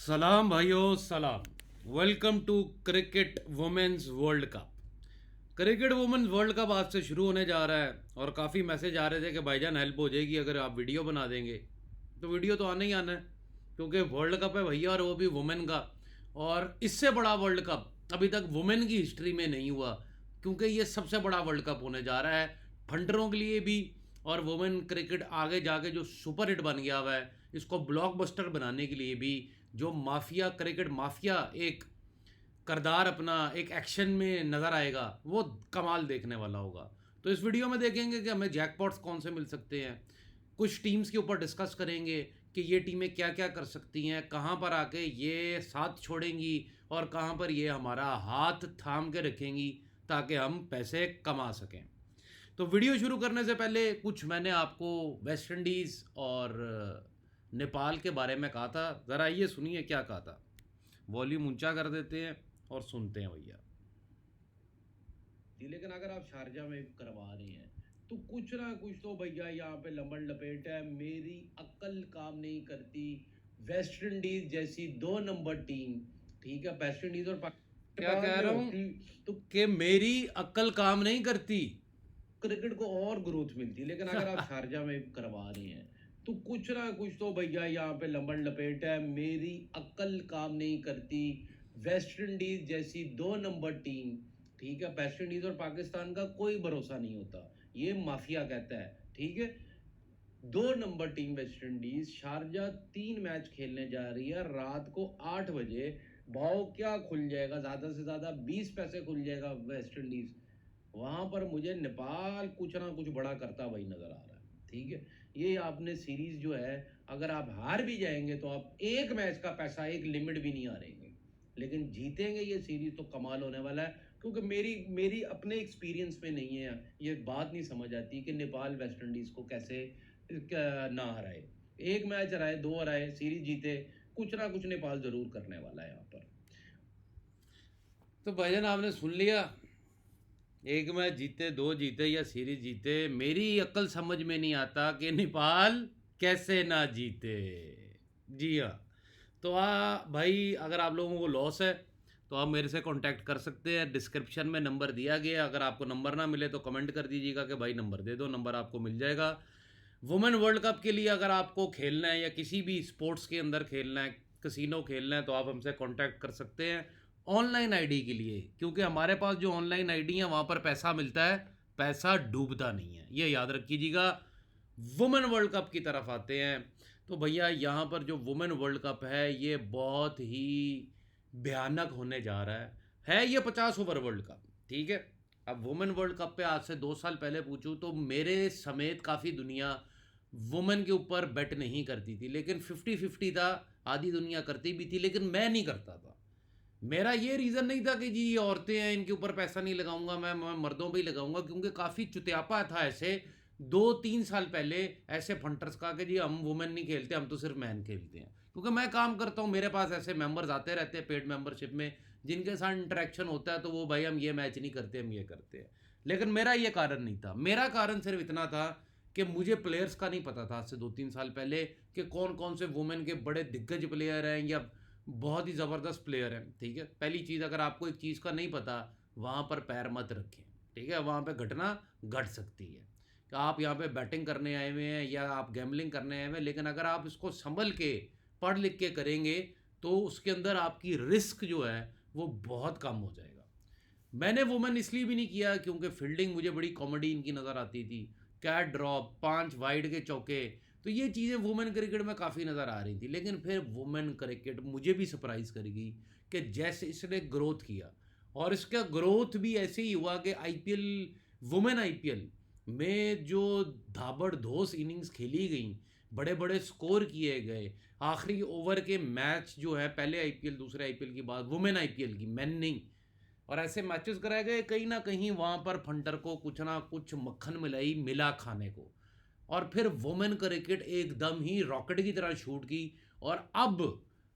सलाम भाइयों सलाम। Welcome to cricket women's world cup. Cricket women's world cup आज से शुरू होने जा रहा है और काफ़ी मैसेज आ रहे थे कि भाईजान हेल्प हो जाएगी अगर आप वीडियो बना देंगे। तो वीडियो तो आना ही आना है क्योंकि वर्ल्ड कप है भैया, और वो भी वुमेन का। और इससे बड़ा वर्ल्ड कप अभी तक वुमेन की हिस्ट्री में नहीं हुआ, क्योंकि ये सबसे बड़ा वर्ल्ड कप होने जा रहा है फंडरों के लिए भी। और वुमेन क्रिकेट आगे जाके जो सुपर हिट बन गया हुआ है, इसको ब्लॉकबस्टर बनाने के लिए भी जो माफिया क्रिकेट माफिया एक करदार अपना एक एक्शन में नज़र आएगा, वो कमाल देखने वाला होगा। तो इस वीडियो में देखेंगे कि हमें जैकपॉट्स कौन से मिल सकते हैं, कुछ टीम्स के ऊपर डिस्कस करेंगे कि ये टीमें क्या क्या कर सकती हैं, कहाँ पर आके ये साथ छोड़ेंगी और कहाँ पर ये हमारा हाथ थाम के रखेंगी ताकि हम पैसे कमा सकें। तो वीडियो शुरू करने से पहले कुछ मैंने आपको वेस्ट इंडीज़ और नेपाल के बारे में कहा था, ज़रा ये सुनिए क्या कहा था। वॉल्यूम ऊंचा कर देते हैं और सुनते हैं भैया। लेकिन अगर आप शारजा में करवा रहे हैं तो कुछ ना कुछ तो भैया यहाँ पे लंबड़ लपेट है। मेरी अक्ल काम नहीं करती। वेस्ट इंडीज जैसी 2 नंबर टीम, ठीक है, वेस्ट इंडीज और क्या पाकिस्तान कह में रहा हूँ होती तो कि मेरी अक्ल काम नहीं करती। क्रिकेट को और ग्रोथ मिलती। लेकिन अगर आप शारजा में करवा रहे हैं तो कुछ ना कुछ तो भैया यहाँ पे लंबड़ लपेट है। मेरी अक्ल काम नहीं करती। वेस्ट इंडीज जैसी 2 नंबर टीम, ठीक है, वेस्ट इंडीज और पाकिस्तान का कोई भरोसा नहीं होता, ये माफिया कहता है, ठीक है। 2 number team West Indies Sharjah 3 match खेलने जा रही है रात को 8 बजे। भाव क्या खुल जाएगा, ज्यादा से ज्यादा 20 पैसे खुल जाएगा वेस्ट इंडीज। वहां पर मुझे नेपाल कुछ ना कुछ बड़ा करता वही नजर आ रहा है, ठीक है। ये आपने सीरीज जो है, अगर आप हार भी जाएंगे तो आप एक मैच का पैसा, एक लिमिट भी नहीं हारेंगे, लेकिन जीतेंगे ये सीरीज तो कमाल होने वाला है। क्योंकि मेरी मेरी अपने एक्सपीरियंस में नहीं है, ये बात नहीं समझ आती कि नेपाल वेस्ट इंडीज को कैसे ना हराए। एक मैच हराए, 2 हराए, सीरीज जीते, कुछ ना कुछ नेपाल जरूर करने वाला है यहाँ पर। तो भाईजान आपने सुन लिया, एक मैच जीते, दो जीते या सीरीज जीते, मेरी अक्ल समझ में नहीं आता कि नेपाल कैसे ना जीते। जी हाँ। तो भाई, अगर आप लोगों को लॉस है तो आप मेरे से कांटेक्ट कर सकते हैं, डिस्क्रिप्शन में नंबर दिया गया है। अगर आपको नंबर ना मिले तो कमेंट कर दीजिएगा कि भाई नंबर दे दो, नंबर आपको मिल जाएगा। वुमेन वर्ल्ड कप के लिए अगर आपको खेलना है या किसी भी स्पोर्ट्स के अंदर खेलना है, कसिनो खेलना है, तो आप हमसे कांटेक्ट कर सकते हैं ऑनलाइन आईडी के लिए, क्योंकि हमारे पास जो ऑनलाइन आईडी है वहाँ पर पैसा मिलता है, पैसा डूबता नहीं है, ये याद रखिएगा। वुमेन वर्ल्ड कप की तरफ आते हैं। तो भैया यहाँ पर जो वुमेन वर्ल्ड कप है ये बहुत ही भयानक होने जा रहा है ये 50 ओवर वर्ल्ड कप, ठीक है। अब वुमेन वर्ल्ड कप पे आज से 2 साल पहले पूछूं तो मेरे समेत काफ़ी दुनिया वुमेन के ऊपर बेट नहीं करती थी, लेकिन 50-50 था। आधी दुनिया करती भी थी लेकिन मैं नहीं करता था। मेरा ये रीज़न नहीं था कि जी ये औरतें हैं इनके ऊपर पैसा नहीं लगाऊंगा, मैं मर्दों पे ही लगाऊंगा, क्योंकि काफ़ी चुतियापा था ऐसे 2-3 साल पहले ऐसे फंटर्स का कि जी हम वुमेन नहीं खेलते, हम तो सिर्फ मैन खेलते हैं। क्योंकि मैं काम करता हूँ, मेरे पास ऐसे मेंबर्स आते रहते हैं पेड मेंबरशिप में, जिनके साथ इंटरेक्शन होता है, तो वो भाई हम ये मैच नहीं करते, हम ये करते हैं। लेकिन मेरा ये कारण नहीं था, मेरा कारण सिर्फ इतना था कि मुझे प्लेयर्स का नहीं पता था आज से 2-3 साल पहले कि कौन कौन से वुमेन के बड़े दिग्गज प्लेयर हैं या बहुत ही ज़बरदस्त प्लेयर हैं, ठीक है। पहली चीज़, अगर आपको एक चीज़ का नहीं पता वहाँ पर पैर मत रखें, ठीक है। वहाँ पर घटना घट सकती है कि आप यहाँ पे बैटिंग करने आए हुए हैं या आप गैम्बलिंग करने आए हुए हैं, लेकिन अगर आप इसको संभल के पढ़ लिख के करेंगे तो उसके अंदर आपकी रिस्क जो है वो बहुत कम हो जाएगा। मैंने वुमेन इसलिए भी नहीं किया क्योंकि फील्डिंग मुझे बड़ी कॉमेडी इनकी नज़र आती थी, कैट ड्रॉप, 5 वाइड के चौके, तो ये चीज़ें वुमेन क्रिकेट में काफ़ी नज़र आ रही थी। लेकिन फिर वुमेन क्रिकेट मुझे भी सरप्राइज़ करेगी कि जैसे इसने ग्रोथ किया, और इसका ग्रोथ भी ऐसे ही हुआ कि आईपीएल, वुमेन आईपीएल में जो धाबड़-धोस इनिंग्स खेली गई, बड़े बड़े स्कोर किए गए, आखिरी ओवर के मैच जो है, पहले आईपीएल दूसरे आईपीएल की बात, वुमेन आईपीएल की, मैन नहीं, और ऐसे मैचेस कराए गए, कहीं ना कहीं वहाँ पर फंटर को कुछ ना कुछ मक्खन मिलाई मिला खाने को। और फिर वुमेन क्रिकेट एकदम ही रॉकेट की तरह शूट की। और अब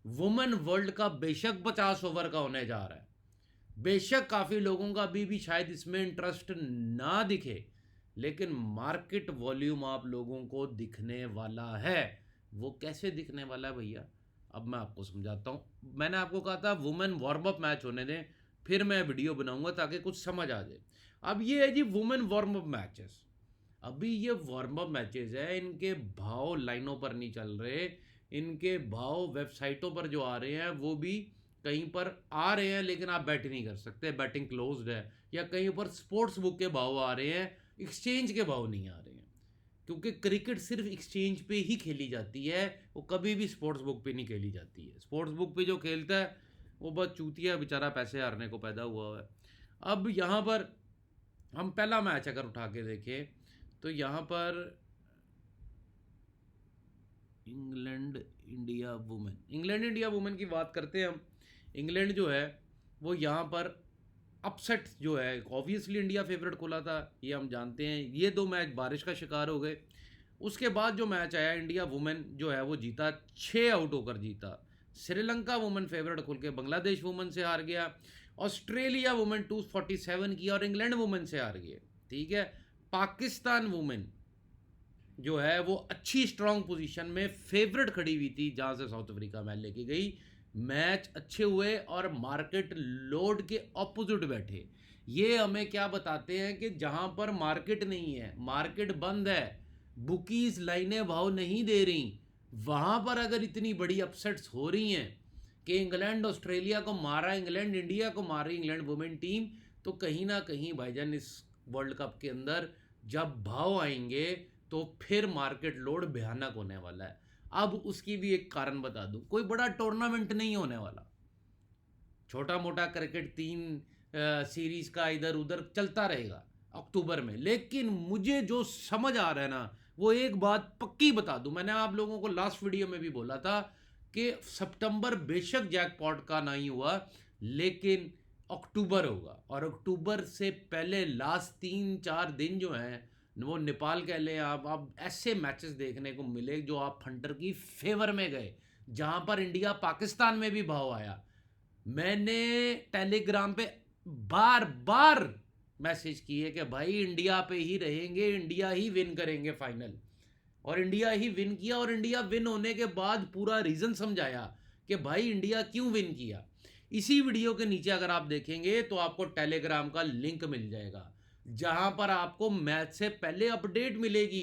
वुमेन वर्ल्ड कप बेशक 50 ओवर का होने जा रहा है, बेशक काफ़ी लोगों का अभी भी शायद इसमें इंटरेस्ट ना दिखे, लेकिन मार्केट वॉल्यूम आप लोगों को दिखने वाला है। वो कैसे दिखने वाला है भैया, अब मैं आपको समझाता हूँ। मैंने आपको कहा था वुमेन वार्म अप मैच होने दें, फिर मैं वीडियो बनाऊंगा ताकि कुछ समझ आ जाए। अब ये है जी वुमेन वार्म अप मैचेस। अभी ये वार्म अप मैचेस है, इनके भाव लाइनों पर नहीं चल रहे, इनके भाव वेबसाइटों पर जो आ रहे हैं वो भी कहीं पर आ रहे हैं, लेकिन आप बैट नहीं कर सकते, बैटिंग क्लोज्ड है। या कहीं पर स्पोर्ट्स बुक के भाव आ रहे हैं, एक्सचेंज के भाव नहीं आ रहे हैं, क्योंकि क्रिकेट सिर्फ एक्सचेंज पे ही खेली जाती है, वो कभी भी स्पोर्ट्स बुक पे नहीं खेली जाती है। स्पोर्ट्स बुक पे जो खेलता है वो बस चूतिया बेचारा, पैसे हारने को पैदा हुआ है। अब यहाँ पर हम पहला मैच अगर उठा के देखें तो यहाँ पर इंग्लैंड इंडिया वुमेन की बात करते हैं हम। इंग्लैंड जो है वो यहाँ पर अपसेट जो है, ऑब्वियसली इंडिया फेवरेट खोला था, ये हम जानते हैं। ये दो मैच बारिश का शिकार हो गए। उसके बाद जो मैच आया, इंडिया वुमेन जो है वो जीता, 6 आउट होकर जीता। श्रीलंका वुमेन फेवरेट खोल के बांग्लादेश वुमेन से हार गया। ऑस्ट्रेलिया वुमेन 247 की और इंग्लैंड वुमेन से हार गए। ठीक है, पाकिस्तान वुमेन जो है वो अच्छी स्ट्रांग पोजीशन में फेवरेट खड़ी हुई थी, जहां से साउथ अफ्रीका मैच लेके गई। मैच अच्छे हुए और मार्केट लोड के ऑपोजिट बैठे। ये हमें क्या बताते हैं कि जहां पर मार्केट नहीं है, मार्केट बंद है, बुकीज लाइनें भाव नहीं दे रही, वहां पर अगर इतनी बड़ी अपसेट्स हो रही हैं कि इंग्लैंड ऑस्ट्रेलिया को मारा, इंग्लैंड इंडिया को मारी, इंग्लैंड वुमेन टीम, तो कहीं ना कहीं भाईजान इस वर्ल्ड कप के अंदर जब भाव आएंगे तो फिर मार्केट लोड भयानक होने वाला है। अब उसकी भी एक कारण बता दूं, कोई बड़ा टूर्नामेंट नहीं होने वाला, छोटा मोटा क्रिकेट 3 सीरीज का इधर उधर चलता रहेगा अक्टूबर में। लेकिन मुझे जो समझ आ रहा है ना, वो एक बात पक्की बता दूं, मैंने आप लोगों को लास्ट वीडियो में भी बोला था कि सितंबर बेशक जैकपॉट का नहीं हुआ, लेकिन अक्टूबर होगा। और अक्टूबर से पहले लास्ट 3-4 दिन जो हैं वो नेपाल कह लें आप ऐसे मैचेस देखने को मिले जो आप हंटर की फेवर में गए, जहां पर इंडिया पाकिस्तान में भी भाव आया। मैंने टेलीग्राम पे बार बार मैसेज किए कि भाई इंडिया पे ही रहेंगे, इंडिया ही विन करेंगे फाइनल, और इंडिया ही विन किया। और इंडिया विन होने के बाद पूरा रीजन समझाया कि भाई इंडिया क्यों विन किया। इसी वीडियो के नीचे अगर आप देखेंगे तो आपको टेलीग्राम का लिंक मिल जाएगा, जहां पर आपको मैच से पहले अपडेट मिलेगी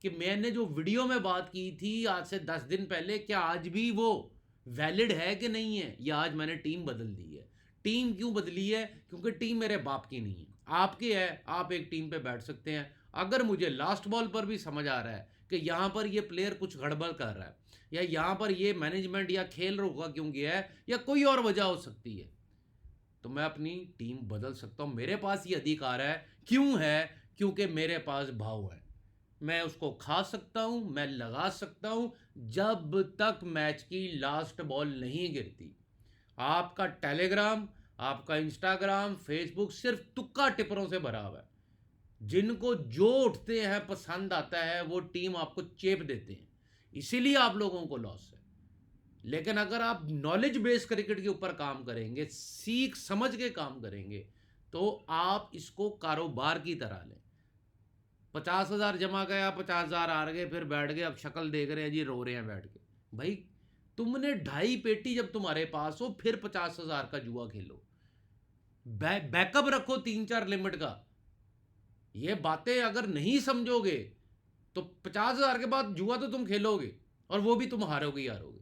कि मैंने जो वीडियो में बात की थी आज से 10 दिन पहले, क्या आज भी वो वैलिड है कि नहीं है, या आज मैंने टीम बदल दी है। टीम क्यों बदली है? क्योंकि टीम मेरे बाप की नहीं है, आपकी है। आप एक टीम पे बैठ सकते हैं। अगर मुझे लास्ट बॉल पर भी समझ आ रहा है कि यहां पर ये प्लेयर कुछ गड़बड़ कर रहा है, या यहां पर ये मैनेजमेंट या खेल रोका क्यों गया है, या कोई और वजह हो सकती है, तो मैं अपनी टीम बदल सकता हूं। मेरे पास ये अधिकार है। क्यों है? क्योंकि मेरे पास भाव है। मैं उसको खा सकता हूं, मैं लगा सकता हूं, जब तक मैच की लास्ट बॉल नहीं गिरती। आपका टेलीग्राम, आपका इंस्टाग्राम, फेसबुक सिर्फ तुक्का टिप्परों से भरा हुआ है। जिनको जो उठते हैं पसंद आता है वो टीम आपको चेप देते हैं, इसीलिए आप लोगों को लॉस है। लेकिन अगर आप नॉलेज बेस्ड क्रिकेट के ऊपर काम करेंगे, सीख समझ के काम करेंगे, तो आप इसको कारोबार की तरह लें। 50,000 जमा गया, 50,000 हार गए, फिर बैठ गए, अब शक्ल देख रहे हैं जी, रो रहे हैं बैठ के। भाई तुमने 2.5 पेटी जब तुम्हारे पास हो, फिर 50,000 का जुआ खेलो। बैकअप रखो 3-4 लिमिट का। ये बातें अगर नहीं समझोगे तो 50,000 के बाद जुआ तो तुम खेलोगे, और वो भी तुम हारोगे ही हारोगे।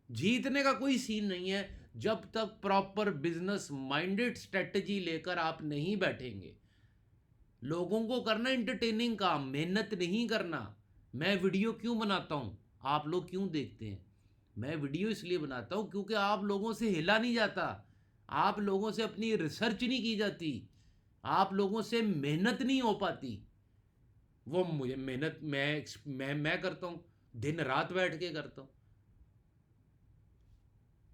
जीतने का कोई सीन नहीं है जब तक प्रॉपर बिजनेस माइंडेड स्ट्रेटजी लेकर आप नहीं बैठेंगे। लोगों को करना इंटरटेनिंग काम, मेहनत नहीं करना। मैं वीडियो क्यों बनाता हूं, आप लोग क्यों देखते हैं? मैं वीडियो इसलिए बनाता हूं क्योंकि आप लोगों से हिला नहीं जाता, आप लोगों से अपनी रिसर्च नहीं की जाती, आप लोगों से मेहनत नहीं हो पाती। वो मुझे मेहनत मैं करता हूं, दिन रात बैठ के करता हूं।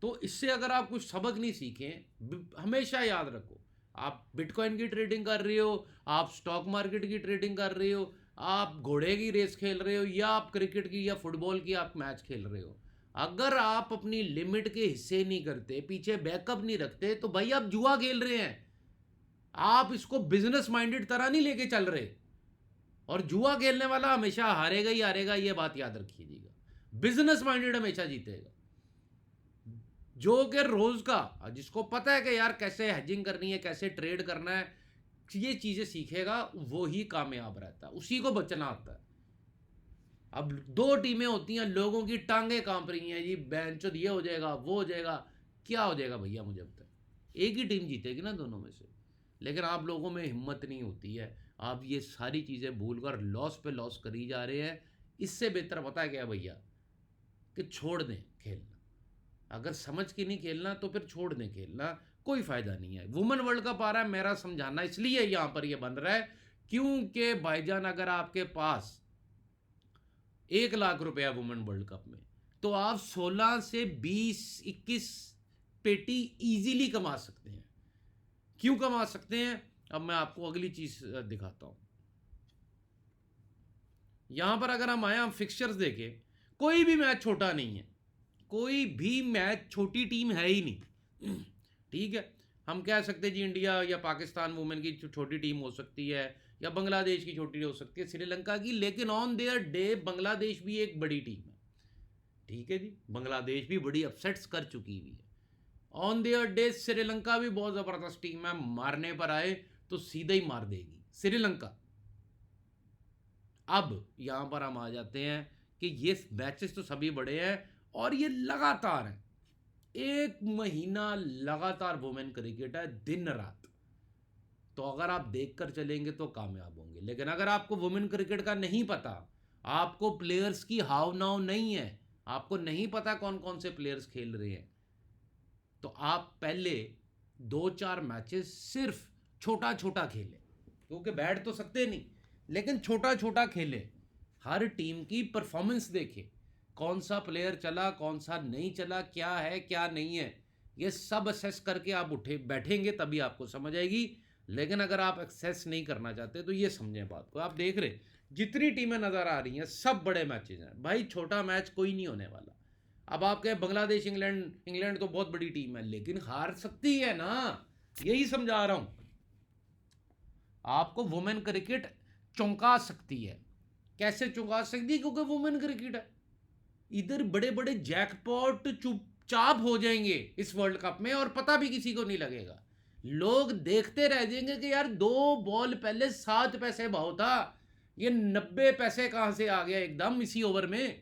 तो इससे अगर आप कुछ सबक नहीं सीखें, हमेशा याद रखो, आप बिटकॉइन की ट्रेडिंग कर रहे हो, आप स्टॉक मार्केट की ट्रेडिंग कर रहे हो, आप घोड़े की रेस खेल रहे हो, या आप क्रिकेट की या फुटबॉल की आप मैच खेल रहे हो, अगर आप अपनी लिमिट के हिस्से नहीं करते, पीछे बैकअप नहीं रखते, तो भाई आप जुआ खेल रहे हैं। आप इसको बिजनेस माइंडेड तरह नहीं लेके चल रहे। और जुआ खेलने वाला हमेशा हारेगा ही हारेगा, ये बात याद रखिएगा। बिजनेस माइंडेड हमेशा जीतेगा। जो कि रोज का, जिसको पता है कि यार कैसे हेजिंग करनी है, कैसे ट्रेड करना है, ये चीजें सीखेगा, वो ही कामयाब रहता है, उसी को बचना आता है। अब दो टीमें होती हैं, लोगों की टांगे कांप रही हैं जी, बेंचो ये हो जाएगा वो हो जाएगा, क्या हो जाएगा भैया, मुझे अब तक एक ही टीम जीतेगी ना दोनों में से। लेकिन आप लोगों में हिम्मत नहीं होती है, आप ये सारी चीज़ें भूलकर लॉस पे लॉस करी जा रहे हैं। इससे बेहतर पता है क्या भैया, कि छोड़ दें खेलना। अगर समझ के नहीं खेलना तो फिर छोड़ दें खेलना, कोई फ़ायदा नहीं है। वुमेन वर्ल्ड कप आ रहा है, मेरा समझाना इसलिए यहाँ पर ये बन रहा है क्योंकि भाईजान अगर आपके पास 1 लाख रुपया वुमेन वर्ल्ड कप में, तो आप 16 से 20-21 पेटी इजीली कमा सकते हैं। क्यों कमा सकते हैं, अब मैं आपको अगली चीज दिखाता हूं। यहां पर अगर हम आए, हम फिक्सचर्स देखें, कोई भी मैच छोटा नहीं है, कोई भी मैच छोटी टीम है ही नहीं। ठीक है, हम कह सकते हैं जी इंडिया या पाकिस्तान वुमेन की छोटी टीम हो सकती है, या बांग्लादेश की छोटी हो सकती है, श्रीलंका की, लेकिन ऑन देयर डे बांग्लादेश भी एक बड़ी टीम है। ठीक है जी, बांग्लादेश भी बड़ी अपसेट्स कर चुकी हुई है। ऑन देयर डे श्रीलंका भी बहुत जबरदस्त टीम है, मारने पर आए तो सीधे ही मार देगी श्रीलंका। अब यहां पर हम आ जाते हैं कि ये मैचेस तो सभी बड़े हैं और ये लगातार है, 1 महीना लगातार वुमेन क्रिकेट है, दिन रात। तो अगर आप देखकर चलेंगे तो कामयाब होंगे। लेकिन अगर आपको वुमेन क्रिकेट का नहीं पता, आपको प्लेयर्स की हाव नाव नहीं है, आपको नहीं पता कौन कौन से प्लेयर्स खेल रहे हैं, तो आप पहले 2-4 मैचेस सिर्फ छोटा छोटा खेलें, क्योंकि बैठ तो सकते नहीं, लेकिन छोटा छोटा खेलें। हर टीम की परफॉर्मेंस देखें, कौन सा प्लेयर चला, कौन सा नहीं चला, क्या है क्या नहीं है, ये सब असेस करके आप उठे बैठेंगे तभी आपको समझ आएगी। लेकिन अगर आप एक्सेस नहीं करना चाहते तो ये समझें बात को। आप देख रहे जितनी टीमें नज़र आ रही हैं सब बड़े मैचेज हैं भाई, छोटा मैच कोई नहीं होने वाला। अब आप कहें बांग्लादेश इंग्लैंड, इंग्लैंड तो बहुत बड़ी टीम है, लेकिन हार सकती है ना, यही समझा रहा हूं। आपको वुमेन क्रिकेट चौंका सकती है। कैसे चौंका सकती है, क्योंकि वुमेन क्रिकेट है। इधर बड़े बड़े जैकपॉट चुपचाप हो जाएंगे इस वर्ल्ड कप में और पता भी किसी को नहीं लगेगा। लोग देखते रह जाएंगे कि यार 2 बॉल पहले 7 पैसे भाव था, ये 90 पैसे कहां से आ गया एकदम इसी ओवर में।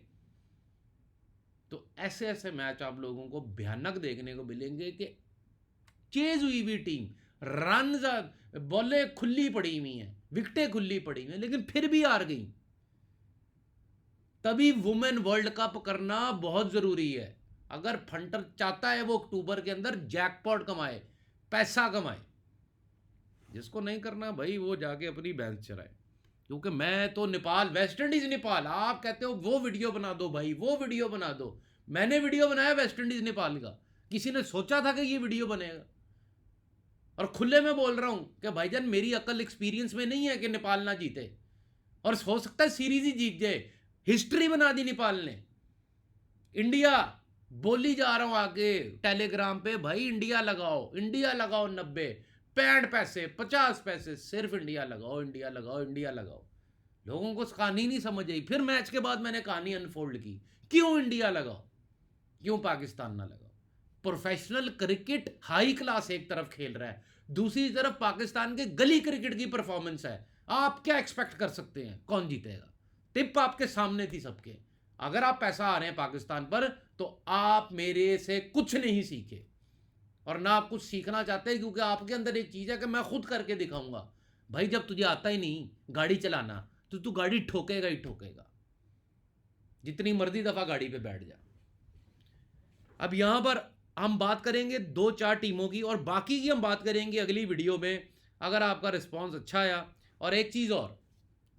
तो ऐसे ऐसे मैच आप लोगों को भयानक देखने को मिलेंगे कि चेज हुई हुई टीम, रन बॉलें खुली पड़ी हुई हैं, विकेटें खुली पड़ी हुई हैं, लेकिन फिर भी हार गई। तभी वुमेन वर्ल्ड कप करना बहुत जरूरी है। अगर फंटर चाहता है वो अक्टूबर के अंदर जैकपॉट कमाए, पैसा कमाए। जिसको नहीं करना भाई वो जाके अपनी भैंस चराए। क्योंकि मैं तो नेपाल, वेस्ट इंडीज नेपाल, आप कहते हो वो वीडियो बना दो भाई, वो वीडियो बना दो। मैंने वीडियो बनाया वेस्ट इंडीज नेपाल का, किसी ने सोचा था कि ये वीडियो बनेगा? और खुले में बोल रहा हूं कि भाईजान मेरी अकल एक्सपीरियंस में नहीं है कि नेपाल ना जीते, और हो सकता है सीरीज ही जीत जाए। हिस्ट्री बना दी नेपाल ने। इंडिया बोली जा रहा हूं आगे टेलीग्राम पे, भाई इंडिया लगाओ, इंडिया लगाओ, 90 65 पैसे 50 पैसे सिर्फ इंडिया लगाओ, इंडिया लगाओ, इंडिया लगाओ। लोगों को कहानी नहीं समझ आई। फिर मैच के बाद मैंने कहानी अनफोल्ड की, क्यों इंडिया लगाओ, क्यों पाकिस्तान ना लगाओ। प्रोफेशनल क्रिकेट हाई क्लास एक तरफ खेल रहा है, दूसरी तरफ पाकिस्तान के गली क्रिकेट की परफॉर्मेंस है। आप क्या एक्सपेक्ट कर सकते हैं, कौन जीतेगा? टिप आपके सामने थी सबके। अगर आप पैसा आ रहे हैं पाकिस्तान पर तो आप मेरे से कुछ नहीं सीखे, और ना आप कुछ सीखना चाहते हैं, क्योंकि आपके अंदर एक चीज है कि मैं खुद करके दिखाऊंगा। भाई जब तुझे आता ही नहीं गाड़ी चलाना तो तू गाड़ी ठोकेगा ही ठोकेगा, जितनी मर्जी दफा गाड़ी पे बैठ जा। अब यहां पर हम बात करेंगे 2-4 टीमों की, और बाकी की हम बात करेंगे अगली वीडियो में, अगर आपका रिस्पॉन्स अच्छा आया। और एक चीज़ और,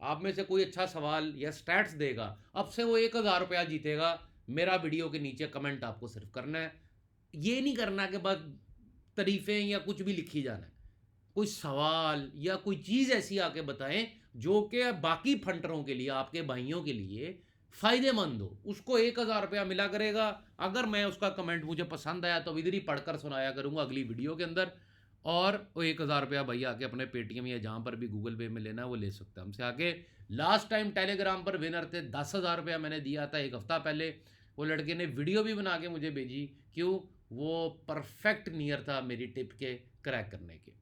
आप में से कोई अच्छा सवाल या स्टैट्स देगा, अब से वो 1000 रुपया जीतेगा। मेरा वीडियो के नीचे कमेंट आपको सिर्फ करना है, ये नहीं करना कि बस तारीफें या कुछ भी लिखी जाना है। कोई सवाल या कोई चीज़ ऐसी आके बताएं जो कि बाकी फंटरों के लिए, आपके भाइयों के लिए फायदेमंद हो। उसको 1000 रुपया मिला करेगा। अगर मैं उसका कमेंट मुझे पसंद आया तो इधर ही पढ़कर सुनाया करूंगा अगली वीडियो के अंदर। और वो 1000 रुपया भैया आके अपने पेटीएम या जहां पर भी गूगल पे में लेना है वो ले सकता है हमसे आके। लास्ट टाइम टेलीग्राम पर विनर थे, 10,000 रुपया मैंने दिया था 1 हफ्ता पहले, वो लड़के ने वीडियो भी बना के मुझे भेजी, क्यों, वो परफेक्ट नियर था मेरी टिप के क्रैक करने के।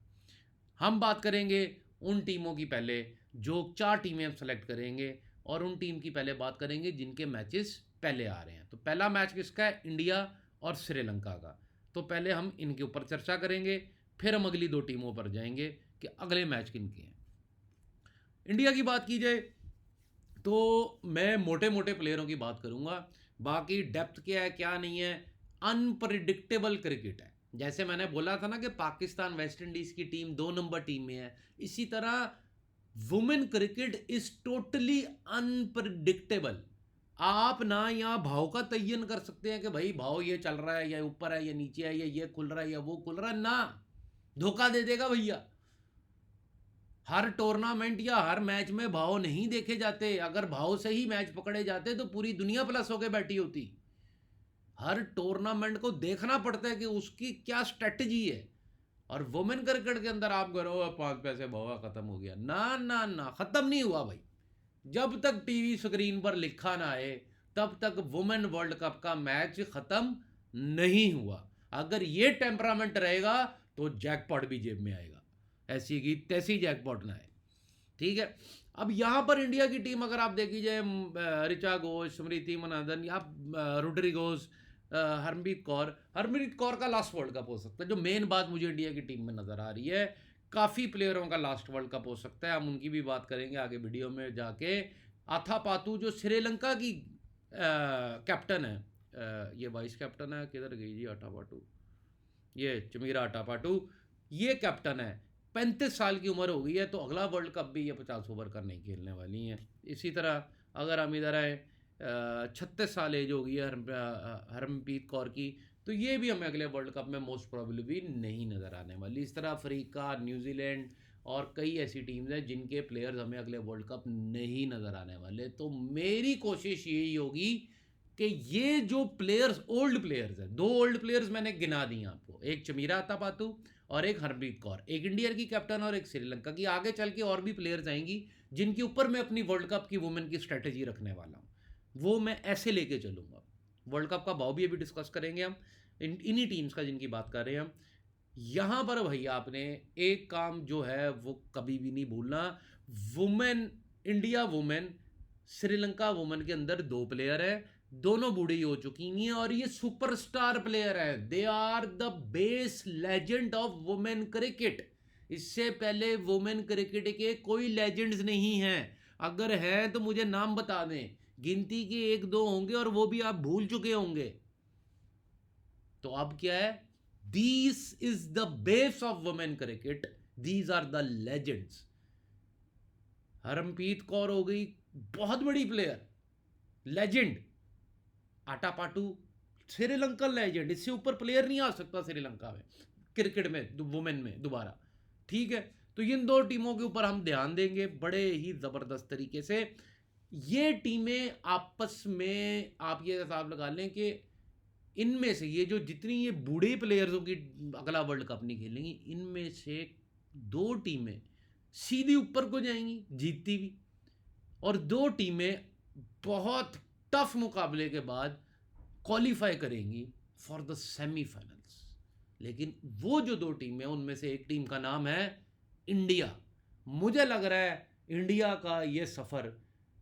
हम बात करेंगे उन टीमों की पहले, जो 4 टीमें हम सेलेक्ट करेंगे, और उन टीम की पहले बात करेंगे जिनके मैचेस पहले आ रहे हैं। तो पहला मैच किसका है, इंडिया और श्रीलंका का। तो पहले हम इनके ऊपर चर्चा करेंगे, फिर हम अगली 2 टीमों पर जाएंगे कि अगले मैच किनके हैं। इंडिया की बात की जाए तो मैं मोटे मोटे प्लेयरों की बात करूंगा, बाकी डेप्थ क्या है क्या नहीं है, अनप्रडिक्टेबल क्रिकेट है। जैसे मैंने बोला था ना कि पाकिस्तान वेस्ट इंडीज की टीम 2 नंबर टीम में है, इसी तरह women cricket is totally unpredictable. आप ना यहाँ भाव का तयन कर सकते हैं कि भाई भाव ये चल रहा है, या ऊपर है या नीचे है, या ये खुल रहा है या वो खुल रहा है, ना, धोखा दे देगा भैया। हर टूर्नामेंट या हर मैच में भाव नहीं देखे जाते। अगर भाव से ही मैच पकड़े जाते तो पूरी दुनिया प्लस होके बैठी होती। हर टूर्नामेंट को देखना पड़ता है कि उसकी क्या स्ट्रेटजी है। और वुमेन क्रिकेट के अंदर आप करो 5 पैसे भाव खत्म हो गया, ना ना ना, खत्म नहीं हुआ भाई। जब तक टीवी स्क्रीन पर लिखा ना आए तब तक वुमेन वर्ल्ड कप का मैच खत्म नहीं हुआ। अगर ये टेम्परामेंट रहेगा तो जैकपॉट भी जेब में आएगा, ऐसी की तैसी जैकपॉट ना है, ठीक है। अब यहाँ पर इंडिया की टीम अगर आप देखी जाए, ऋचा घोष, स्मृति मंदाना या रोड्रिगोज, हरमनप्रीत कौर का लास्ट वर्ल्ड कप हो सकता है। जो मेन बात मुझे इंडिया की टीम में नज़र आ रही है, काफ़ी प्लेयरों का लास्ट वर्ल्ड कप हो सकता है, हम उनकी भी बात करेंगे आगे वीडियो में जाके। आथापातु जो श्रीलंका की कैप्टन है, ये वाइस कैप्टन है, किधर गई जी आटापाटू, ये चमीरा आटापाटू, ये कैप्टन है। 35 साल की उम्र हो गई है, तो अगला वर्ल्ड कप भी ये 50 ओवर का नहीं खेलने वाली हैं। इसी तरह अगर हम इधर आए, 36 साल एज हो गई है हरमनप्रीत कौर की, तो ये भी हमें अगले वर्ल्ड कप में मोस्ट प्रोबेबली भी नहीं नज़र आने वाली। इस तरह अफ्रीका, न्यूजीलैंड और कई ऐसी टीम्स हैं जिनके प्लेयर्स हमें अगले वर्ल्ड कप नहीं नज़र आने वाले। तो मेरी कोशिश यही होगी कि ये जो प्लेयर्स, ओल्ड प्लेयर्स हैं, 2 ओल्ड प्लेयर्स मैंने गिना दिए आपको, एक चमीरा आतापातू और एक हरमनप्रीत कौर, एक इंडिया की कैप्टन और एक श्रीलंका की। आगे चल के और भी प्लेयर्स आएंगी जिनके ऊपर मैं अपनी वर्ल्ड कप की वुमेन की स्ट्रेटेजी रखने वाला हूँ, वो मैं ऐसे लेके चलूँगा। वर्ल्ड कप का भाव भी अभी डिस्कस करेंगे हम, इन्हीं टीम्स का जिनकी बात कर रहे हैं हम। यहाँ पर भैया आपने एक काम जो है वो कभी भी नहीं भूलना, women, India women, Sri Lanka women के अंदर 2 प्लेयर है, दोनों बूढ़ी हो चुकी हैं और ये सुपरस्टार प्लेयर है। They are the best legend of women cricket. इससे पहले वुमेन क्रिकेट के कोई लेजेंड्स नहीं हैं, अगर हैं तो मुझे नाम बता दें, गिनती के 1-2 होंगे और वो भी आप भूल चुके होंगे। तो अब क्या है, this is the best of women cricket, these are the legends. Harmanpreet Kaur हो गई बहुत बड़ी player, legend. Atapattu Sri Lankan legend, इससे ऊपर प्लेयर नहीं आ सकता श्रीलंका में क्रिकेट में, वुमेन में दोबारा, ठीक है। तो इन 2 टीमों के ऊपर हम ध्यान देंगे बड़े ही ज़बरदस्त तरीके से। ये टीमें आपस में आप ये हिसाब लगा लें कि इनमें से ये जो जितनी ये बूढ़े प्लेयर्सों की अगला वर्ल्ड कप नहीं खेलेंगी, इनमें से 2 टीमें सीधी ऊपर को जाएंगी जीतती भी, और 2 टीमें बहुत टफ मुकाबले के बाद क्वालिफाई करेंगी फॉर द सेमीफाइनल्स। लेकिन वो जो 2 टीमें हैं उनमें से एक टीम का नाम है इंडिया। मुझे लग रहा है इंडिया का ये सफ़र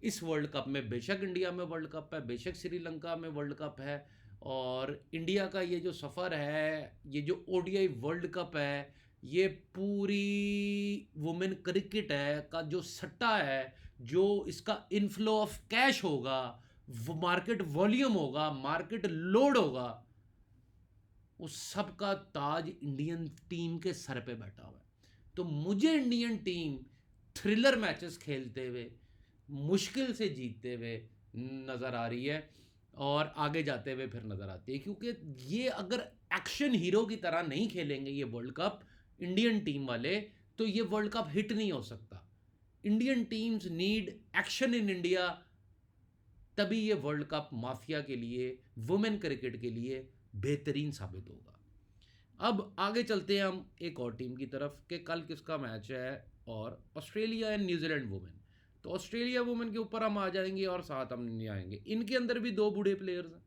इस वर्ल्ड कप में, बेशक इंडिया में वर्ल्ड कप है, बेशक श्रीलंका में वर्ल्ड कप है, और इंडिया का ये जो सफ़र है, ये जो ओडीआई वर्ल्ड कप है, ये पूरी वुमेन क्रिकेट है का जो सट्टा है, जो इसका इनफ्लो ऑफ कैश होगा, वो मार्केट वॉल्यूम होगा, मार्केट लोड होगा, उस सब का ताज इंडियन टीम के सर पे बैठा हुआ है। तो मुझे इंडियन टीम थ्रिलर मैचेस खेलते हुए, मुश्किल से जीतते हुए नज़र आ रही है, और आगे जाते हुए फिर नज़र आती है, क्योंकि ये अगर एक्शन हीरो की तरह नहीं खेलेंगे ये वर्ल्ड कप इंडियन टीम वाले, तो ये वर्ल्ड कप हिट नहीं हो सकता। Indian teams need action in India, तभी ये वर्ल्ड कप माफिया के लिए, वुमेन क्रिकेट के लिए बेहतरीन साबित होगा। अब आगे चलते हैं हम एक और टीम की तरफ कि कल किसका मैच है, और ऑस्ट्रेलिया एंड न्यूजीलैंड वुमेन। तो ऑस्ट्रेलिया वुमेन के ऊपर हम आ जाएंगे और साथ हम नहीं आएंगे, इनके अंदर भी 2 बूढ़े प्लेयर्स हैं।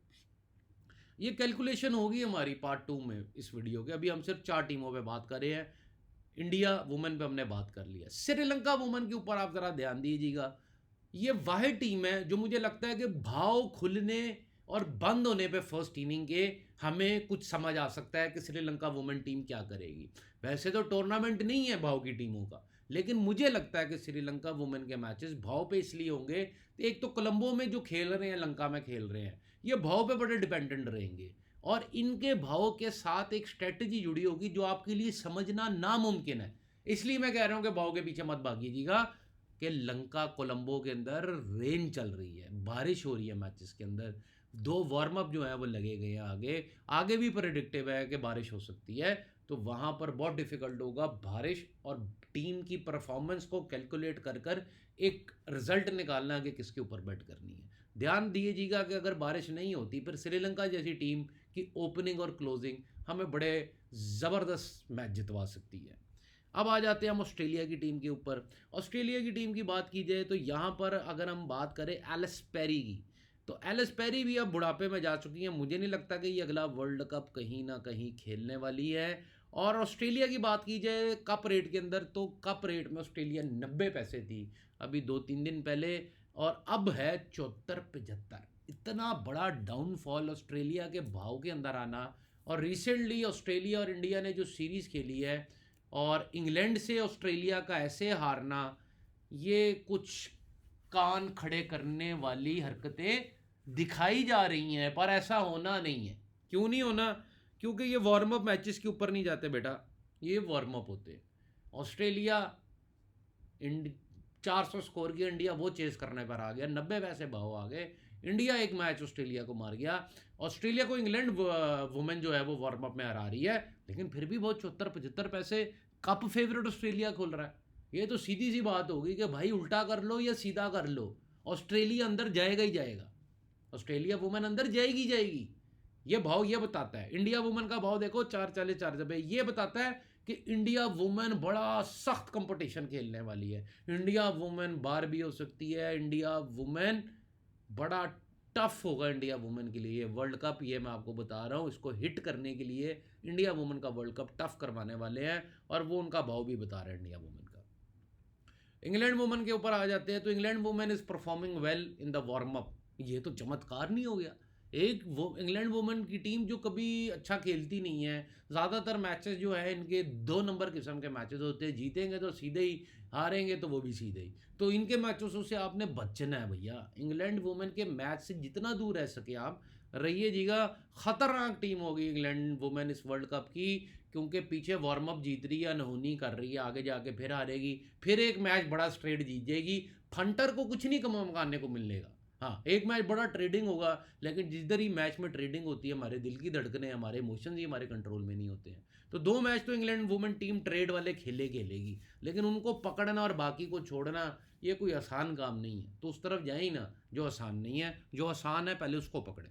ये कैलकुलेशन होगी हमारी पार्ट 2 में इस वीडियो के। अभी हम सिर्फ 4 टीमों पे बात कर रहे हैं, इंडिया वुमेन पे हमने बात कर लिया। श्रीलंका वुमेन के ऊपर आप ज़रा ध्यान दीजिएगा, ये वाहिद टीम है जो मुझे लगता है कि भाव खुलने और बंद होने पे फर्स्ट इनिंग के हमें कुछ समझ आ सकता है कि श्रीलंका वुमेन टीम क्या करेगी। वैसे तो टूर्नामेंट नहीं है भाव की टीमों का, लेकिन मुझे लगता है कि श्रीलंका वुमेन के मैचेस भाव पे इसलिए होंगे, एक तो कोलंबो में जो खेल रहे हैं, लंका में खेल रहे हैं, ये भाव पे बड़े डिपेंडेंट रहेंगे और इनके भाव के साथ एक स्ट्रेटजी जुड़ी होगी जो आपके लिए समझना नामुमकिन है। इसलिए मैं कह रहा हूं कि भाव के पीछे मत भागिएगा कि लंका कोलंबो के अंदर रेन चल रही है, बारिश हो रही है मैचेस के अंदर, 2 वार्म अप जो है वो लगे गए हैं, आगे आगे भी प्रेडिक्टिव है कि बारिश हो सकती है, तो वहाँ पर बहुत डिफिकल्ट होगा बारिश और टीम की परफॉर्मेंस को कैलकुलेट कर कर एक रिजल्ट निकालना कि किसके ऊपर बैट करनी है। ध्यान दीजिएगा कि अगर बारिश नहीं होती फिर श्रीलंका जैसी टीम की ओपनिंग और क्लोजिंग हमें बड़े ज़बरदस्त मैच जितवा सकती है। अब आ जाते हैं हम ऑस्ट्रेलिया की टीम के ऊपर। ऑस्ट्रेलिया की टीम की बात की जाए तो यहाँ पर अगर हम बात करें एलिस पेरी की, तो एलिस पेरी भी अब बुढ़ापे में जा चुकी हैं। मुझे नहीं लगता कि ये अगला वर्ल्ड कप कहीं ना कहीं खेलने वाली है। और ऑस्ट्रेलिया की बात की जाए कप रेट के अंदर, तो कप रेट में ऑस्ट्रेलिया 90 पैसे थी अभी 2-3 दिन पहले, और अब है 74-75। इतना बड़ा डाउनफॉल ऑस्ट्रेलिया के भाव के अंदर आना। और रिसेंटली ऑस्ट्रेलिया और इंडिया ने जो सीरीज़ खेली है और इंग्लैंड से ऑस्ट्रेलिया का ऐसे हारना, ये कुछ कान खड़े करने वाली हरकतें दिखाई जा रही हैं, पर ऐसा होना नहीं है। क्यों नहीं होना? क्योंकि ये वार्म अप मैचेस के ऊपर नहीं जाते बेटा, ये वार्म अप होते हैं। ऑस्ट्रेलिया 400 स्कोर की, इंडिया वो चेस करने पर आ गया, 90 पैसे भाव आ गए, इंडिया एक मैच ऑस्ट्रेलिया को मार गया। ऑस्ट्रेलिया को इंग्लैंड वुमेन जो है वो वार्म अप में हरा रही है, लेकिन फिर भी बहुत 74-75 पैसे कप फेवरेट ऑस्ट्रेलिया खोल रहा है। ये तो सीधी सी बात होगी कि भाई उल्टा कर लो या सीधा कर लो, ऑस्ट्रेलिया अंदर जाएगा ही जाएगा, ऑस्ट्रेलिया वुमेन अंदर जाएगी जाएगी। ये भाव ये बताता है। इंडिया वुमेन का भाव देखो 440-4 ये बताता है कि इंडिया वुमेन बड़ा सख्त कंपटीशन खेलने वाली है। इंडिया वुमेन बार भी हो सकती है, इंडिया वुमेन बड़ा टफ होगा इंडिया वुमेन के लिए ये वर्ल्ड कप। ये मैं आपको बता रहा हूँ, इसको हिट करने के लिए इंडिया वुमेन का वर्ल्ड कप टफ करवाने वाले हैं, और वो उनका भाव भी बता रहे हैं इंडिया वुमेन का। इंग्लैंड वुमेन के ऊपर आ जाते हैं, तो England women is performing well in the warm up. ये तो चमत्कार नहीं हो गया? एक वो इंग्लैंड वुमेन की टीम जो कभी अच्छा खेलती नहीं है, ज़्यादातर मैचेस जो है इनके 2 नंबर किस्म के मैचेस होते हैं, जीतेंगे तो सीधे ही, हारेंगे तो वो भी सीधे ही। तो इनके मैचों से आपने बचना है भैया। इंग्लैंड वुमेन के मैच से जितना दूर रह सके आप रहिएगा। ख़तरनाक टीम होगी इंग्लैंड वुमेन इस वर्ल्ड कप की, क्योंकि पीछे वार्म अप जीत रही है, अनहोनी कर रही है, आगे जाके फिर हारेगी, फिर एक मैच बड़ा स्ट्रेट जीत जाएगी। फंटर को कुछ नहीं कमाने को मिलेगा। हाँ, एक मैच बड़ा ट्रेडिंग होगा, लेकिन जिधर ही मैच में ट्रेडिंग होती है, हमारे दिल की धड़कनें, हमारे इमोशंस ही हमारे कंट्रोल में नहीं होते हैं। तो 2 मैच तो इंग्लैंड वुमेन टीम ट्रेड वाले खेलेगी, लेकिन उनको पकड़ना और बाकी को छोड़ना ये कोई आसान काम नहीं है। तो उस तरफ जाए ही ना जो आसान नहीं है, जो आसान है पहले उसको पकड़ें।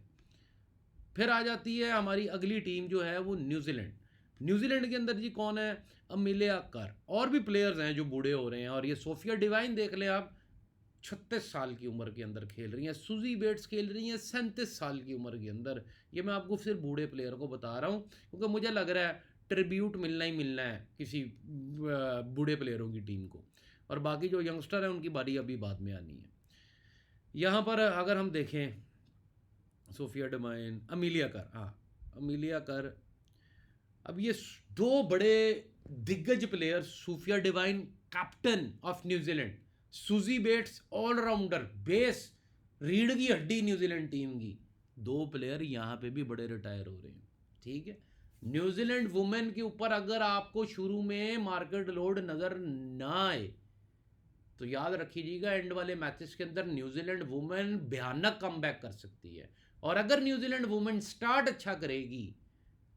फिर आ जाती है हमारी अगली टीम जो है वो न्यूजीलैंड। न्यूजीलैंड के अंदर जी कौन है? अमिलिया कर, और भी प्लेयर्स हैं जो बूढ़े हो रहे हैं। और ये सोफिया डिवाइन देख लें आप, 36 साल की उम्र के अंदर खेल रही हैं। सुजी बेट्स खेल रही हैं 37 साल की उम्र के अंदर। ये मैं आपको सिर्फ बूढ़े प्लेयर को बता रहा हूँ, क्योंकि मुझे लग रहा है ट्रिब्यूट मिलना ही मिलना है किसी बूढ़े प्लेयरों की टीम को, और बाकी जो यंगस्टर हैं उनकी बारी अभी बाद में आनी है। यहाँ पर अगर हम देखें सोफिया डिवाइन, अमिलिया कर, हाँ अमिलिया कर, अब ये 2 बड़े दिग्गज player, Sophia Devine captain of New Zealand, Suzie Bates allrounder, base रीढ़ की हड्डी न्यूजीलैंड टीम की, 2 प्लेयर यहाँ पे भी बड़े रिटायर हो रहे हैं। ठीक है, न्यूजीलैंड वुमेन के ऊपर अगर आपको शुरू में मार्केट लोड नज़र ना आए तो याद रखिएगा एंड वाले मैचेस के अंदर न्यूजीलैंड वुमेन भयानक कमबैक कर सकती है। और अगर न्यूजीलैंड वुमेन स्टार्ट अच्छा करेगी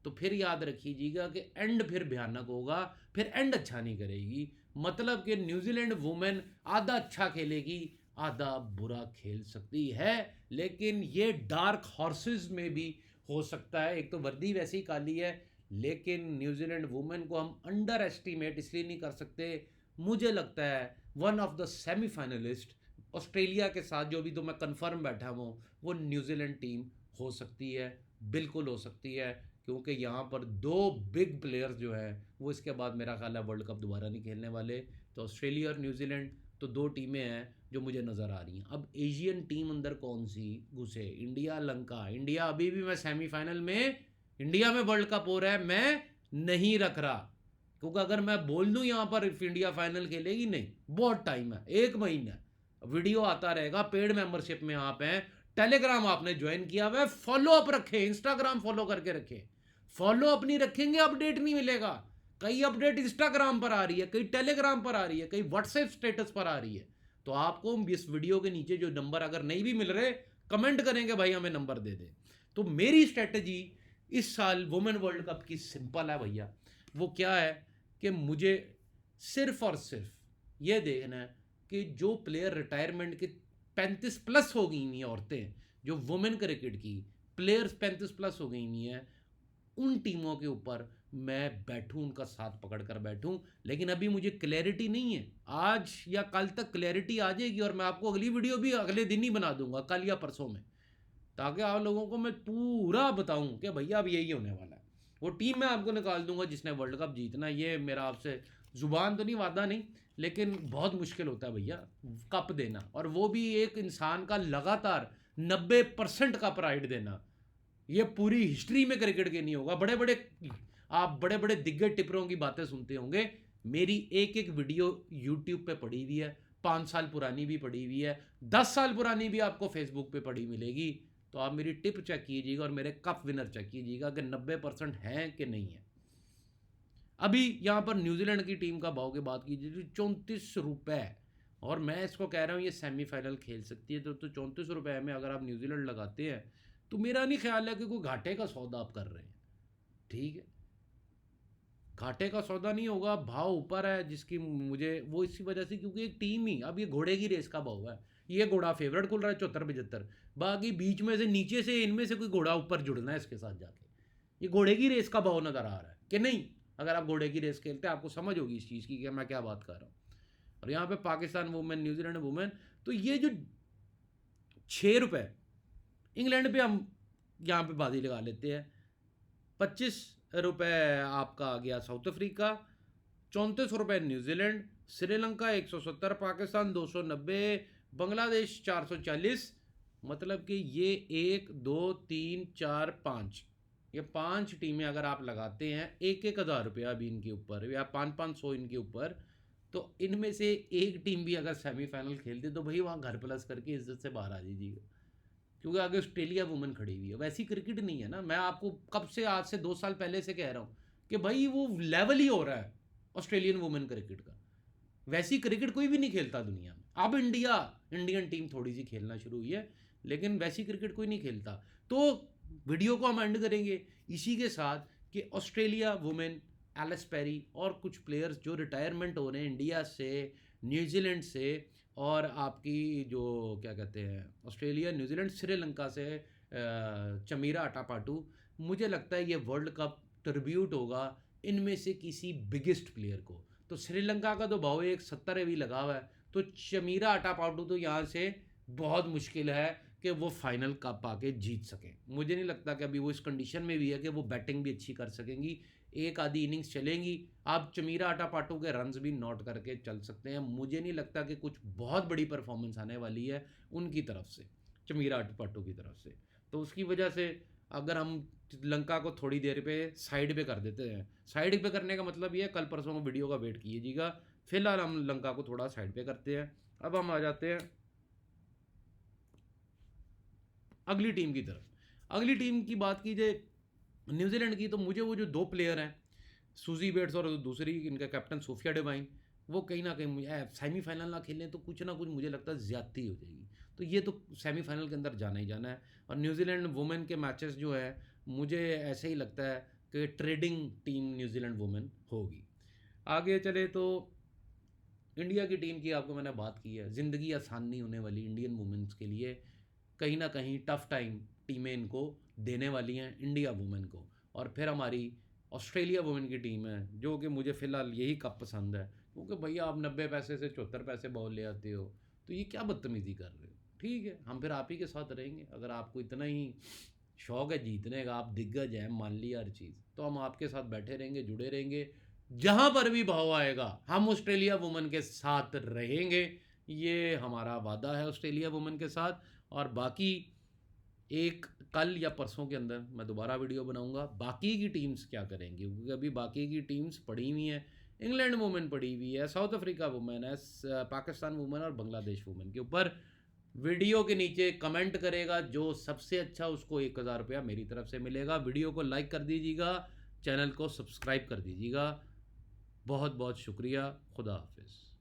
तो फिर याद रखिएगा कि एंड फिर भयानक होगा, फिर एंड अच्छा नहीं करेगी। मतलब कि न्यूजीलैंड वुमेन आधा अच्छा खेलेगी, आधा बुरा खेल सकती है, लेकिन ये डार्क हॉर्सेस में भी हो सकता है। एक तो वर्दी वैसी ही काली है, लेकिन न्यूजीलैंड वुमेन को हम अंडर एस्टिमेट इसलिए नहीं कर सकते। मुझे लगता है one of the semifinalist Australia के साथ जो भी तो मैं कंफर्म बैठा हूँ, वो न्यूजीलैंड टीम हो सकती है। बिल्कुल हो सकती है, क्योंकि यहाँ पर दो बिग प्लेयर्स जो हैं वो इसके बाद मेरा ख्याल है वर्ल्ड कप दोबारा नहीं खेलने वाले। तो ऑस्ट्रेलिया और न्यूजीलैंड तो दो टीमें हैं जो मुझे नज़र आ रही हैं। अब एशियन टीम अंदर कौन सी घुसे? इंडिया, लंका। इंडिया अभी भी मैं सेमीफाइनल में, इंडिया में वर्ल्ड कप हो रहा है, मैं नहीं रख रहा, क्योंकि अगर मैं बोल दूं यहाँ पर इंडिया फाइनल खेलेगी, नहीं, बहुत टाइम है, 1 महीना वीडियो आता रहेगा। पेड मेंबरशिप में आप हैं, टेलीग्राम आपने ज्वाइन किया हुआ है, फॉलो अप रखें, इंस्टाग्राम फॉलो करके रखें। फॉलो अप नहीं रखेंगे अपडेट नहीं मिलेगा। कई अपडेट इंस्टाग्राम पर आ रही है, कई टेलीग्राम पर आ रही है, कई व्हाट्सएप स्टेटस पर आ रही है। तो आपको इस वीडियो के नीचे जो नंबर अगर नहीं भी मिल रहे, कमेंट करेंगे भाई हमें नंबर दे दे। तो मेरी स्ट्रेटजी इस साल वुमेन वर्ल्ड कप की सिंपल है भैया। वो क्या है कि मुझे सिर्फ और सिर्फ ये देखना है कि जो प्लेयर रिटायरमेंट के 35 प्लस हो गई हुई हैं, औरतें जो वुमेन क्रिकेट की प्लेयर्स 35 प्लस हो गई हुई हैं, उन टीमों के ऊपर मैं बैठूं, उनका साथ पकड़ कर बैठूं। लेकिन अभी मुझे क्लैरिटी नहीं है, आज या कल तक क्लैरिटी आ जाएगी और मैं आपको अगली वीडियो भी अगले दिन ही बना दूंगा, कल या परसों में, ताकि आप लोगों को मैं पूरा बताऊं कि भैया अब यही होने वाला है। वो टीम मैं आपको निकाल दूंगा जिसने वर्ल्ड कप जीतना। ये मेरा आपसे जुबान तो नहीं, वादा नहीं, लेकिन बहुत मुश्किल होता है भैया कप देना, और वो भी एक इंसान का लगातार 90% का प्राइड देना। ये पूरी हिस्ट्री में क्रिकेट के नहीं होगा। बड़े बड़े, आप बड़े बड़े दिग्गज टिप्परों की बातें सुनते होंगे, मेरी एक एक वीडियो यूट्यूब पे पड़ी हुई है, 5 साल पुरानी भी पड़ी हुई है, 10 साल पुरानी भी आपको फेसबुक पे पड़ी मिलेगी। तो आप मेरी टिप चेक कीजिएगा और मेरे कप विनर चेक कीजिएगा कि 90% हैं कि नहीं है। अभी यहाँ पर न्यूजीलैंड की टीम का भाव की बात कीजिए तो 34 रुपये, और मैं इसको कह रहा हूँ ये सेमीफाइनल खेल सकती है। तो 34 रुपये में अगर आप न्यूजीलैंड लगाते हैं तो मेरा नहीं ख्याल है कि कोई घाटे का सौदा आप कर रहे हैं। ठीक है, घाटे का सौदा नहीं होगा, भाव ऊपर है जिसकी मुझे वो इसी वजह से, क्योंकि एक टीम ही, अब ये घोड़े की रेस का भाव है, ये घोड़ा फेवरेट खुल रहा है 74-75, बाकी बीच में से नीचे से इनमें से कोई घोड़ा ऊपर जुड़ना है इसके साथ जाके। ये घोड़े की रेस का भाव नज़र आ रहा है कि नहीं? अगर आप घोड़े की रेस खेलते हैं आपको समझ होगी इस चीज़ की कि मैं क्या बात कर रहा हूँ। और यहाँ पे पाकिस्तान वुमेन, न्यूजीलैंड वुमेन, तो ये जो 6 रुपये इंग्लैंड पे हम यहाँ पे बाजी लगा लेते हैं। 25 रुपये आपका आ गया साउथ अफ्रीका, 34 रुपये न्यूजीलैंड, श्रीलंका 170, पाकिस्तान 290, बांग्लादेश 440। मतलब कि ये 1 2 3 4 5, ये 5 टीमें अगर आप लगाते हैं 1-1 हज़ार रुपया अभी इनके ऊपर, या 500-500 इनके ऊपर, तो इनमें से एक टीम भी अगर सेमीफाइनल खेलती तो भाई वहाँ घर प्लस करके इज्जत से बाहर आ जाइएगा, क्योंकि आगे ऑस्ट्रेलिया वुमेन खड़ी हुई है। वैसी क्रिकेट नहीं है ना, मैं आपको कब से, आज से 2 साल पहले से कह रहा हूँ कि भाई वो लेवल ही हो रहा है ऑस्ट्रेलियन वुमेन क्रिकेट का। वैसी क्रिकेट कोई भी नहीं खेलता दुनिया में। अब इंडियन टीम थोड़ी सी खेलना शुरू हुई है, लेकिन वैसी क्रिकेट कोई नहीं खेलता। तो वीडियो को हम एंड करेंगे इसी के साथ कि ऑस्ट्रेलिया वुमेन, एलिस पेरी और कुछ प्लेयर्स जो रिटायरमेंट हो रहे हैं इंडिया से, न्यूजीलैंड से, और आपकी जो क्या कहते हैं ऑस्ट्रेलिया, न्यूजीलैंड, श्रीलंका से चमीरा अटापाटू, मुझे लगता है ये वर्ल्ड कप ट्रिब्यूट होगा इनमें से किसी बिगेस्ट प्लेयर को। तो श्रीलंका का तो भाव 170 भी लगा हुआ है, तो चमीरा अटापाटू तो यहाँ से बहुत मुश्किल है कि वो फाइनल कप आके जीत सकें। मुझे नहीं लगता कि अभी वो इस कंडीशन में भी है कि वो बैटिंग भी अच्छी कर सकेंगी। एक आधी इनिंग्स चलेंगी, आप चमीरा अटापाटू के रन्स भी नोट करके चल सकते हैं। मुझे नहीं लगता कि कुछ बहुत बड़ी परफॉर्मेंस आने वाली है उनकी तरफ से, चमीरा अटापाटू की तरफ से। तो उसकी वजह से अगर हम श्रीलंका को थोड़ी देर पे साइड पे कर देते हैं, साइड पे करने का मतलब ये है, कल परसों को वीडियो का वेट कीजिएगा। फिलहाल हम लंका को थोड़ा साइड पे करते हैं। अब हम आ जाते हैं अगली टीम की तरफ। अगली टीम की बात की जाए न्यूजीलैंड की, तो मुझे वो जो 2 प्लेयर हैं, सूजी बेट्स और दूसरी इनका कैप्टन सोफिया डिवाइन, वो कहीं ना कहीं मुझे सेमीफाइनल ना खेलें तो कुछ ना कुछ मुझे लगता है ज़्यादती हो जाएगी। तो ये तो सेमीफाइनल के अंदर जाना ही जाना है। और न्यूजीलैंड वुमेन के मैचेस जो है, मुझे ऐसे ही लगता है कि ट्रेडिंग टीम न्यूजीलैंड वुमेन होगी। आगे चले तो इंडिया की टीम की आपको मैंने बात की है, ज़िंदगी आसान नहीं होने वाली इंडियन वुमेन्स के लिए। कहीं ना कहीं टफ टाइम टीमें इनको देने वाली हैं, इंडिया वुमेन को। और फिर हमारी ऑस्ट्रेलिया वुमेन की टीम है, जो कि मुझे फ़िलहाल यही कप पसंद है, क्योंकि भैया आप 90 पैसे से 74 पैसे बॉल ले आते हो, तो ये क्या बदतमीज़ी कर रहे हो। ठीक है, हम फिर आप ही के साथ रहेंगे अगर आपको इतना ही शौक है जीतने का, आप दिग्गज हैं, मान लिया हर चीज़, तो हम आपके साथ बैठे रहेंगे, जुड़े रहेंगे, जहाँ पर भी भाव आएगा हम ऑस्ट्रेलिया वुमन के साथ रहेंगे। ये हमारा वादा है ऑस्ट्रेलिया वुमन के साथ। और बाकी एक कल या परसों के अंदर मैं दोबारा वीडियो बनाऊंगा बाकी की टीम्स क्या करेंगी, क्योंकि अभी बाकी की टीम्स पड़ी हुई हैं। इंग्लैंड वुमेन पड़ी हुई है, साउथ अफ्रीका वुमेन है, पाकिस्तान वुमेन और बांग्लादेश वुमेन के ऊपर वीडियो के नीचे कमेंट करेगा जो सबसे अच्छा, उसको 1000 रुपया मेरी तरफ से मिलेगा। वीडियो को लाइक कर दीजिएगा, चैनल को सब्सक्राइब कर दीजिएगा। बहुत बहुत शुक्रिया। खुदा हाफिज़।